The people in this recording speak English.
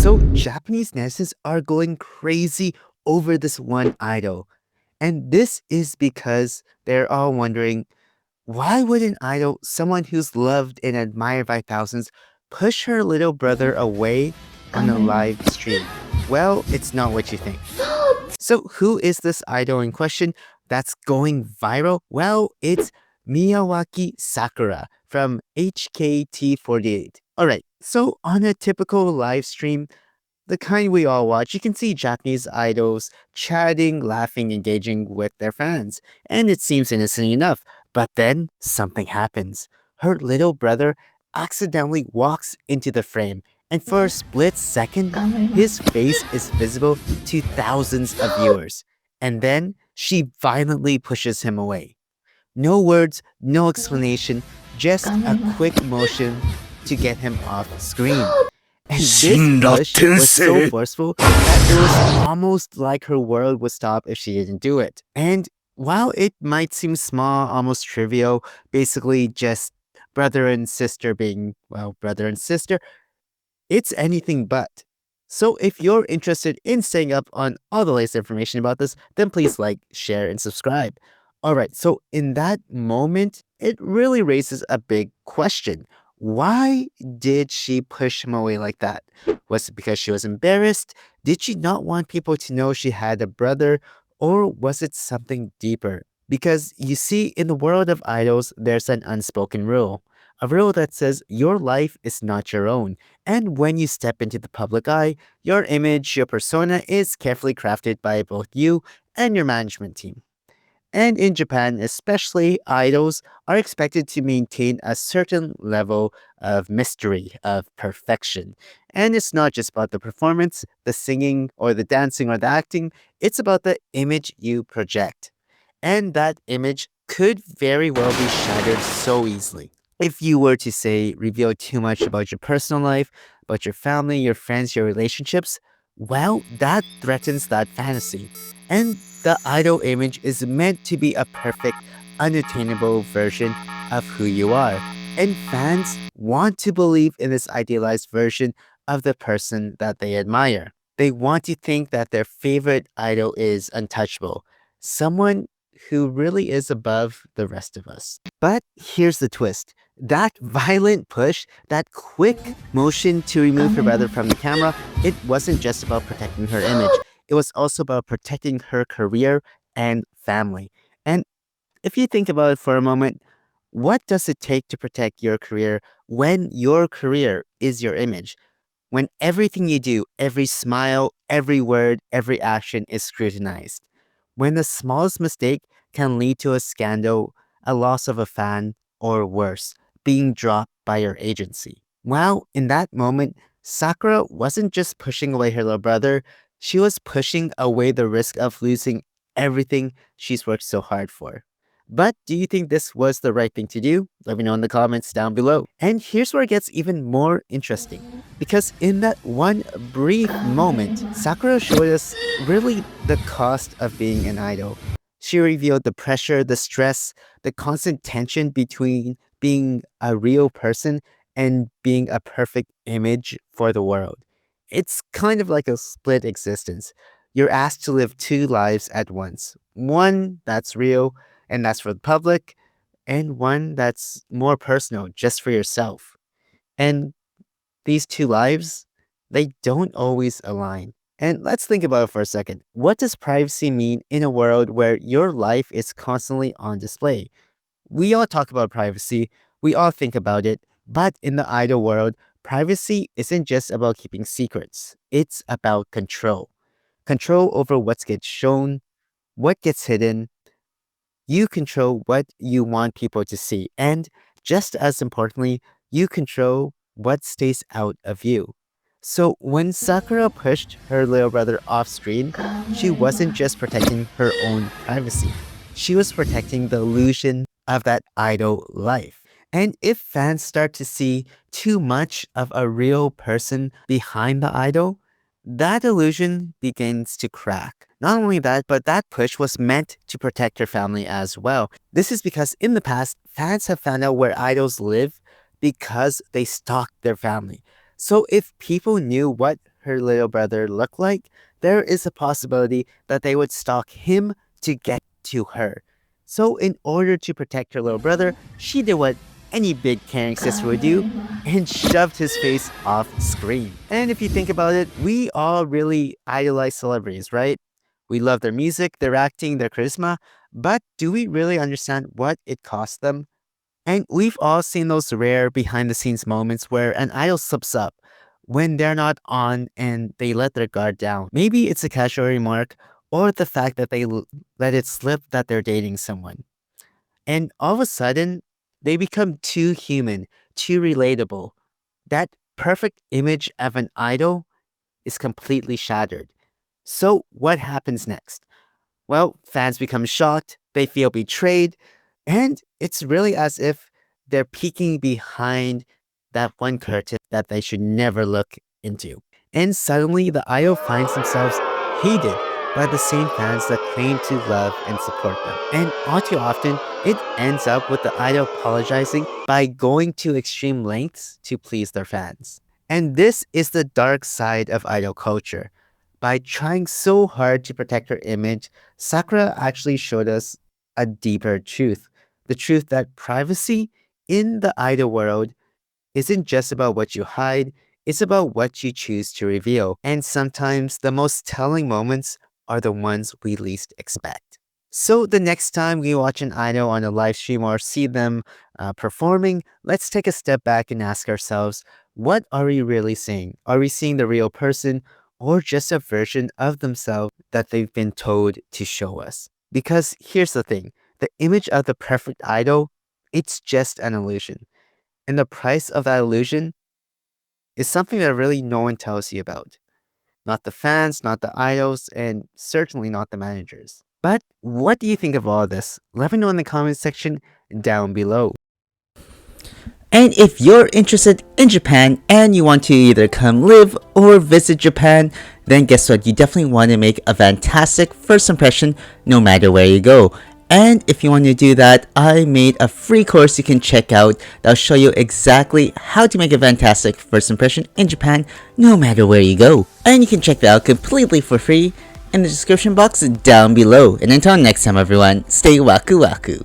So Japanese netizens are going crazy over this one idol. And this is because they're all wondering, why would an idol, someone who's loved and admired by thousands, push her little brother away on a live stream? Well, it's not what you think. So who is this idol in question that's going viral? Well, it's Miyawaki Sakura from HKT48. All right, so on a typical live stream, the kind we all watch, you can see Japanese idols chatting, laughing, engaging with their fans. And it seems innocent enough. But then something happens. Her little brother accidentally walks into the frame. And for a split second, his face is visible to thousands of viewers. And then she violently pushes him away. No words, no explanation, just a quick motion to get him off screen. And this push was so forceful that it was almost like her world would stop if she didn't do it. And while it might seem small, almost trivial, basically just brother and sister being, well, brother and sister, it's anything but. So if you're interested in staying up on all the latest information about this, then please like, share, and subscribe. All right, so in that moment, it really raises a big question. Why did she push him away like that? Was it because she was embarrassed? Did she not want people to know she had a brother? Or was it something deeper? Because you see, in the world of idols, there's an unspoken rule. A rule that says your life is not your own. And when you step into the public eye, your image, your persona is carefully crafted by both you and your management team. And in Japan, especially, idols are expected to maintain a certain level of mystery, of perfection. And it's not just about the performance, the singing, or the dancing, or the acting, it's about the image you project. And that image could very well be shattered so easily. If you were to, say, reveal too much about your personal life, about your family, your friends, your relationships, well, that threatens that fantasy. And the idol image is meant to be a perfect, unattainable version of who you are. And fans want to believe in this idealized version of the person that they admire. They want to think that their favorite idol is untouchable, someone who really is above the rest of us. But here's the twist. That violent push, that quick motion to remove her brother from the camera, it wasn't just about protecting her image. It was also about protecting her career and family. And if you think about it for a moment, what does it take to protect your career when your career is your image? When everything you do, every smile, every word, every action is scrutinized. When the smallest mistake can lead to a scandal, a loss of a fan, or worse, being dropped by your agency. Well, in that moment, Sakura wasn't just pushing away her little brother, she was pushing away the risk of losing everything she's worked so hard for. But do you think this was the right thing to do? Let me know in the comments down below. And here's where it gets even more interesting. Because in that one brief moment, Sakura showed us really the cost of being an idol. She revealed the pressure, the stress, the constant tension between being a real person and being a perfect image for the world. It's kind of like a split existence. You're asked to live two lives at once. One that's real and that's for the public, and one that's more personal, just for yourself. And these two lives, they don't always align. And let's think about it for a second. What does privacy mean in a world where your life is constantly on display? We all talk about privacy, we all think about it, but in the idol world, privacy isn't just about keeping secrets. It's about control. Control over what gets shown, what gets hidden. You control what you want people to see. And just as importantly, you control what stays out of you. So when Sakura pushed her little brother off screen, she wasn't just protecting her own privacy. She was protecting the illusion of that idol life. And if fans start to see too much of a real person behind the idol, that illusion begins to crack. Not only that, but that push was meant to protect her family as well. This is because in the past, fans have found out where idols live because they stalked their family. So if people knew what her little brother looked like, there is a possibility that they would stalk him to get to her. So, in order to protect her little brother, she did what any big caring sister would do and shoved his face off screen. And if you think about it, we all really idolize celebrities, right? We love their music, their acting, their charisma, but do we really understand what it cost them? And we've all seen those rare behind the scenes moments where an idol slips up when they're not on and they let their guard down. Maybe it's a casual remark or the fact that they let it slip that they're dating someone. And all of a sudden, they become too human, too relatable. That perfect image of an idol is completely shattered. So, what happens next? Well, fans become shocked, they feel betrayed, and it's really as if they're peeking behind that one curtain that they should never look into. And suddenly, the idol finds themselves hated by the same fans that claim to love and support them. And all too often, it ends up with the idol apologizing by going to extreme lengths to please their fans. And this is the dark side of idol culture. By trying so hard to protect her image, Sakura actually showed us a deeper truth. The truth that privacy in the idol world isn't just about what you hide, it's about what you choose to reveal. And sometimes the most telling moments are the ones we least expect. So the next time we watch an idol on a live stream or see them performing, let's take a step back and ask ourselves, what are we really seeing? Are we seeing the real person or just a version of themselves that they've been told to show us? Because here's the thing, the image of the perfect idol, it's just an illusion. And the price of that illusion is something that really no one tells you about. Not the fans, not the idols, and certainly not the managers. But what do you think of all this? Let me know in the comment section down below. And if you're interested in Japan and you want to either come live or visit Japan, then guess what? You definitely want to make a fantastic first impression no matter where you go. And if you want to do that, I made a free course you can check out that'll show you exactly how to make a fantastic first impression in Japan no matter where you go. And you can check that out completely for free in the description box down below. And until next time everyone, stay waku waku.